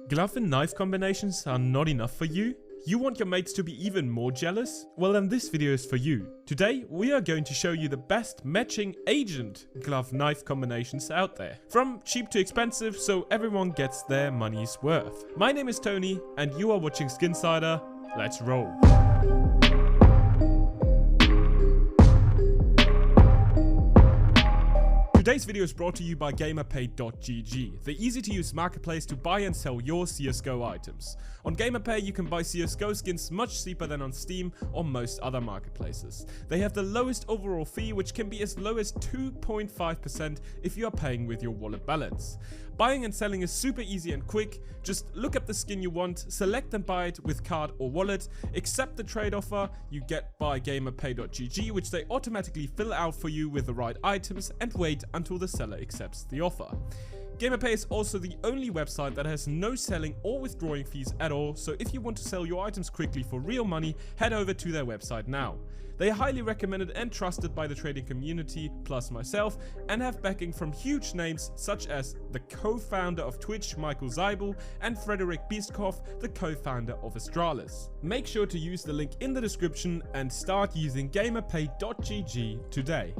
Glove and knife combinations are not enough for you? You want your mates to be even more jealous? Well, then this video is for you. Today we are going to show you the best matching agent glove knife combinations out there. From cheap to expensive, so everyone gets their money's worth. My name is Tony and you are watching Skinsider. Let's roll. Today's video is brought to you by GamerPay.gg, the easy-to-use marketplace to buy and sell your CSGO items. On GamerPay you can buy CSGO skins much cheaper than on Steam or most other marketplaces. They have the lowest overall fee, which can be as low as 2.5% if you are paying with your wallet balance. Buying and selling is super easy and quick. Just look up the skin you want, select and buy it with card or wallet, accept the trade offer you get by GamerPay.gg, which they automatically fill out for you with the right items, and wait until the seller accepts the offer. GamerPay is also the only website that has no selling or withdrawing fees at all, so if you want to sell your items quickly for real money, head over to their website now. They are highly recommended and trusted by the trading community, plus myself, and have backing from huge names such as the co-founder of Twitch, Michael Zeibel, and Frederick Bieskov, the co-founder of Astralis. Make sure to use the link in the description and start using GamerPay.gg today.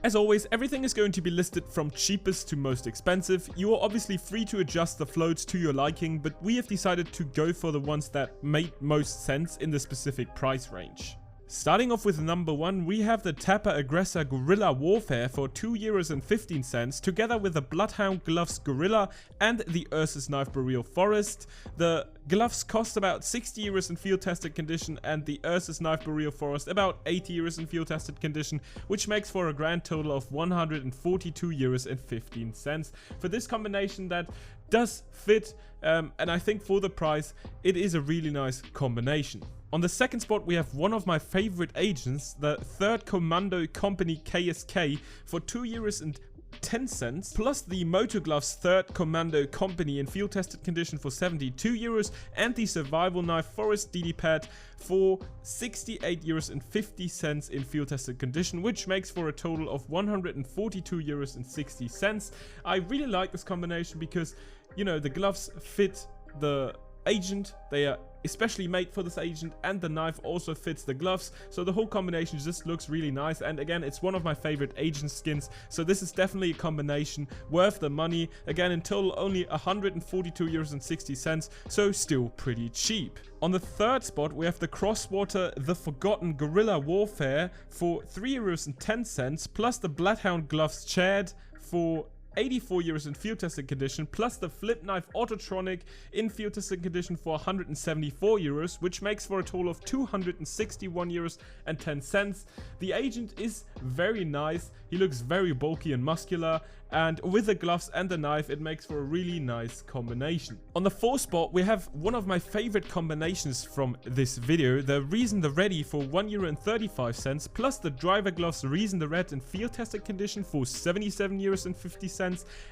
As always, everything is going to be listed from cheapest to most expensive. You are obviously free to adjust the floats to your liking, but we have decided to go for the ones that made most sense in the specific price range. Starting off with number 1, we have the Tapper Aggressor Guerrilla Warfare for €2.15, together with the Bloodhound Gloves Gorilla and the Ursus Knife Boreal Forest. The gloves cost about €60 in field tested condition, and the Ursus Knife Boreal Forest about €80 in field tested condition, which makes for a grand total of €142.15 for this combination that does fit, and I think for the price it is a really nice combination. On the second spot we have one of my favorite agents, the 3rd Commando Company KSK for €2.10, plus the Moto Gloves 3rd Commando Company in field tested condition for €72, and the Survival Knife Forest DD Pad for €68.50 in field tested condition, which makes for a total of €142.60. I really like this combination because, you know, the gloves fit the agent, they are especially made for this agent, and the knife also fits the gloves, so the whole combination just looks really nice. And again, it's one of my favorite agent skins, so this is definitely a combination worth the money. Again, in total only €142.60, so still pretty cheap. On the third spot we have the Crosswater The Forgotten Guerrilla Warfare for €3.10, plus the Bloodhound Gloves Chad for €84 in field testing condition, plus the Flip Knife Autotronic in field testing condition for €174, which makes for a total of €261.10. The agent is very nice, he looks very bulky and muscular, and with the gloves and the knife it makes for a really nice combination. On the fourth spot we have one of my favorite combinations from this video, the Reason the Ready for €1.35, plus the Driver Gloves Reason the Red in field tested condition for €77.50,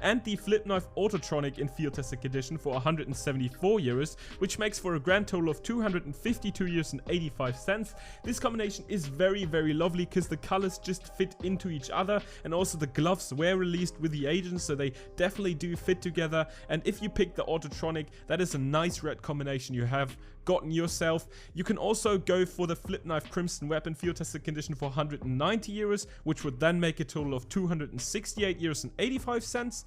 and the Flip Knife Autotronic in field tested condition for €174, which makes for a grand total of €252.85. This combination is very lovely because the colors just fit into each other, and also the gloves were released with the agents, so they definitely do fit together. And if you pick the Autotronic, that is a nice red combination you have gotten yourself. You can also go for the Flip Knife Crimson Weapon field tested condition for €190, which would then make a total of €268.85.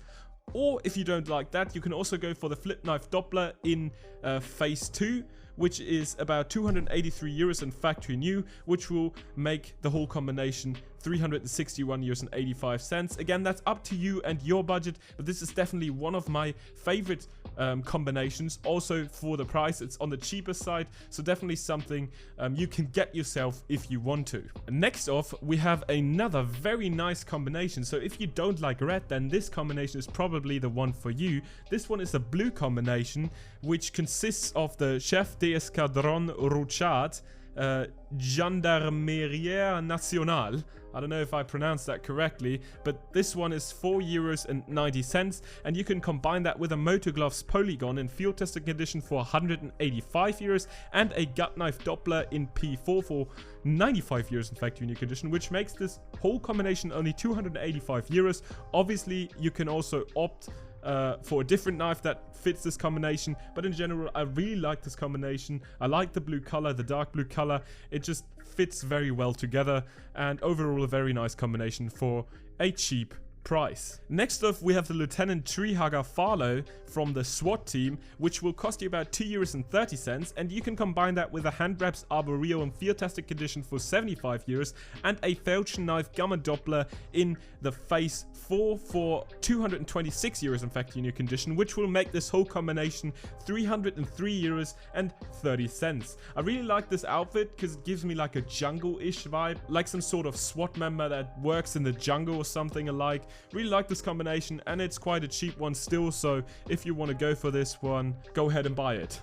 Or if you don't like that, you can also go for the Flip Knife Doppler in phase 2, which is about €283 in factory new, which will make the whole combination €361.85. Again, that's up to you and your budget, but this is definitely one of my favorite combinations. Also for the price, it's on the cheaper side, so definitely something you can get yourself if you want to. Next off, we have another very nice combination. So if you don't like red, then this combination is probably the one for you. This one is a blue combination, which consists of the Chef d'Escadron Rouchard, Gendarmerie Nationale. I don't know if I pronounced that correctly, but this one is €4.90, and you can combine that with a Moto Gloves Polygon in field tested condition for €185, and a Gut Knife Doppler in P4 for €95 in factory new condition, which makes this whole combination only €285. Obviously, you can also opt for a different knife that fits this combination, but in general I really like this combination. I like the blue color, the dark blue color. It just fits very well together, and overall a very nice combination for a cheap price. Next up, we have the Lieutenant Treehugger Farlow from the SWAT team, which will cost you about €2.30, and you can combine that with a Hand Wraps Arboreal in field tested condition for €75 and a Falchion Knife Gamma Doppler in the Phase 4 for €226 in factory new condition, which will make this whole combination €303.30. I really like this outfit because it gives me like a jungle-ish vibe, like some sort of SWAT member that works in the jungle or something alike. Really like this combination, and it's quite a cheap one still, so if you want to go for this one, go ahead and buy it.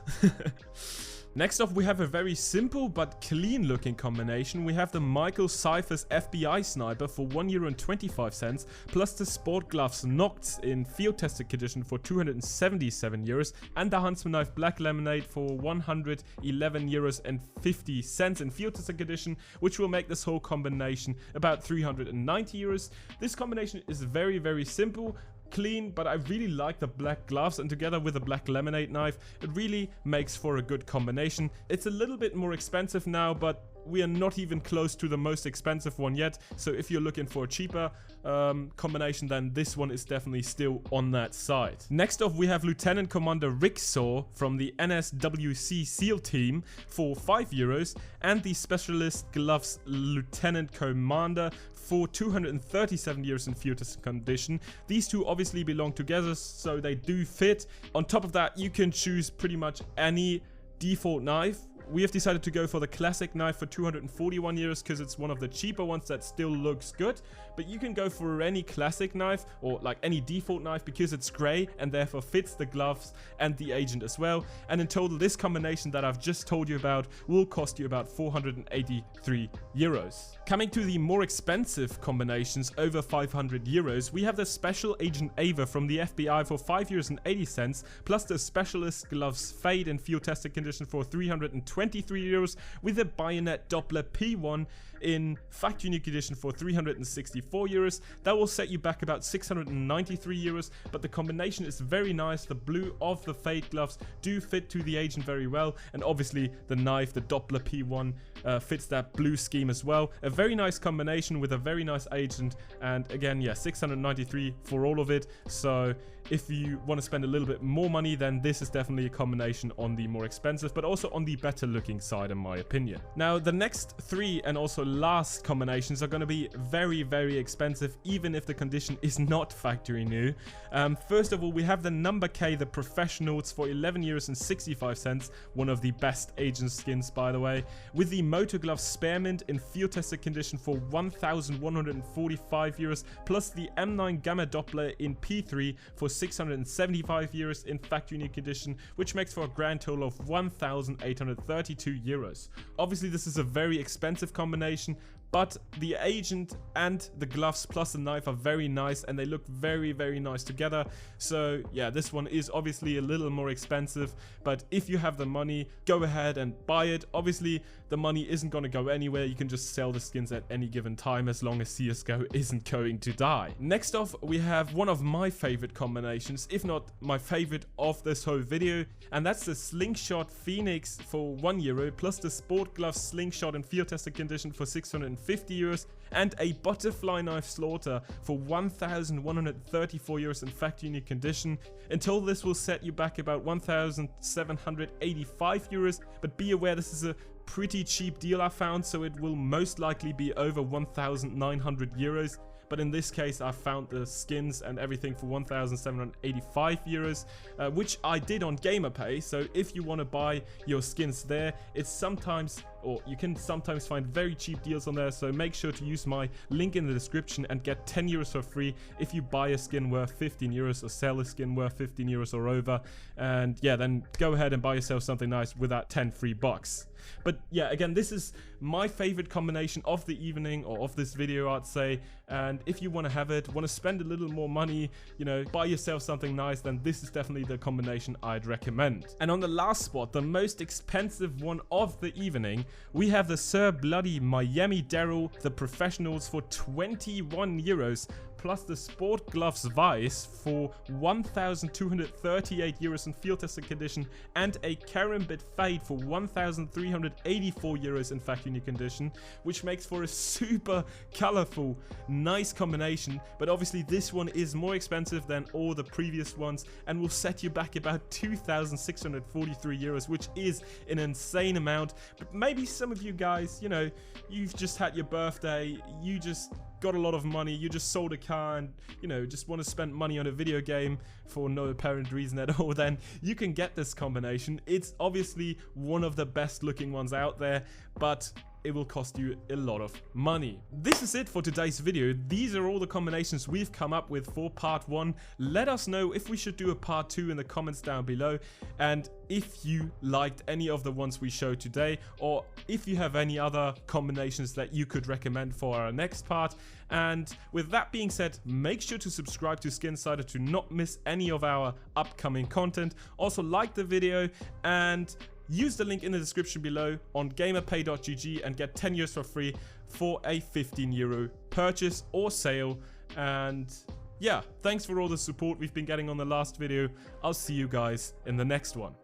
Next off, we have a very simple but clean looking combination. We have the Michael Cyphers FBI Sniper for €1.25, plus the Sport Gloves Nocts in field tested condition for €277, and the Huntsman Knife Black Lemonade for €111.50 in field tested condition, which will make this whole combination about €390. This combination is very, very simple, clean, but I really like the black gloves, and together with the black lemonade knife, it really makes for a good combination. It's a little bit more expensive now, but we are not even close to the most expensive one yet, so if you're looking for a cheaper combination, then this one is definitely still on that side. Next off, we have Lieutenant Commander Rick Saw from the NSWC SEAL team for €5, and the Specialist Gloves Lieutenant Commander for €237 in field tested condition. These two obviously belong together, so they do fit. On top of that, you can choose pretty much any default knife. We have decided to go for the classic knife for €241 because it's one of the cheaper ones that still looks good. But you can go for any classic knife or like any default knife because it's grey and therefore fits the gloves and the agent as well. And in total, this combination that I've just told you about will cost you about €483. Coming to the more expensive combinations over €500, we have the Special Agent Ava from the FBI for €5.80, plus the Specialist Gloves Fade in field tested condition for €323, with a Bayonet Doppler P1 in factory new condition for €364. That will set you back about €693, but the combination is very nice. The blue of the Fade gloves do fit to the agent very well, and obviously the knife, the Doppler P1, fits that blue scheme as well. A very nice combination with a very nice agent, and again, yeah, $693 for all of it. So if you want to spend a little bit more money, then this is definitely a combination on the more expensive, but also on the better looking side in my opinion. Now, the next three and also last combinations are going to be very, very expensive, even if the condition is not factory new. First of all, we have the Number K, the Professionals for €11.65, one of the best agent skins, by the way, with the Motor Glove Spearmint in field tested condition for €1,145, plus the M9 Gamma Doppler in P3 for €675 in factory new condition, which makes for a grand total of €1,832. Obviously, this is a very expensive combination, but the agent and the gloves plus the knife are very nice, and they look very, very nice together. So yeah, this one is obviously a little more expensive, but if you have the money, go ahead and buy it. Obviously, the money isn't going to go anywhere. You can just sell the skins at any given time as long as CSGO isn't going to die. Next off, we have one of my favorite combinations, if not my favorite of this whole video, and that's the Slingshot Phoenix for €1, plus the Sport Glove Slingshot in field tested condition for €650, and a Butterfly Knife Slaughter for €1,134 in factory new condition. Until this will set you back about €1,785, but be aware this is a pretty cheap deal I found, so it will most likely be over €1,900. But in this case, I found the skins and everything for €1,785, which I did on GamerPay. So if you want to buy your skins there, it's sometimes, or you can sometimes find very cheap deals on there. So make sure to use my link in the description and get €10 for free if you buy a skin worth €15 or sell a skin worth €15 or over. And yeah, then go ahead and buy yourself something nice with that 10 free bucks. But yeah, again, this is my favorite combination of the evening, or of this video, I'd say. And if you want to have it, want to spend a little more money, you know, buy yourself something nice, then this is definitely the combination I'd recommend. And on the last spot, the most expensive one of the evening, we have the Sir Bloody Miami Daryl, the Professionals for €21, plus the Sport Gloves Vice for €1,238 in field testing condition, and a Karambit Fade for €1,384 in factory new condition, which makes for a super colorful, nice combination. But obviously this one is more expensive than all the previous ones and will set you back about €2,643, which is an insane amount. But maybe some of you guys, you know, you've just had your birthday, you just got a lot of money, you just sold a car and, you know, just want to spend money on a video game for no apparent reason at all, then you can get this combination. It's obviously one of the best looking ones out there, but it will cost you a lot of money. This is it for today's video. These are all the combinations we've come up with for part 1. Let us know if we should do a part 2 in the comments down below, and if you liked any of the ones we showed today, or if you have any other combinations that you could recommend for our next part. And with that being said, make sure to subscribe to Skinsider to not miss any of our upcoming content. Also like the video and use the link in the description below on gamerpay.gg and get 10 years for free for a €15 purchase or sale. And yeah, thanks for all the support we've been getting on the last video. I'll see you guys in the next one.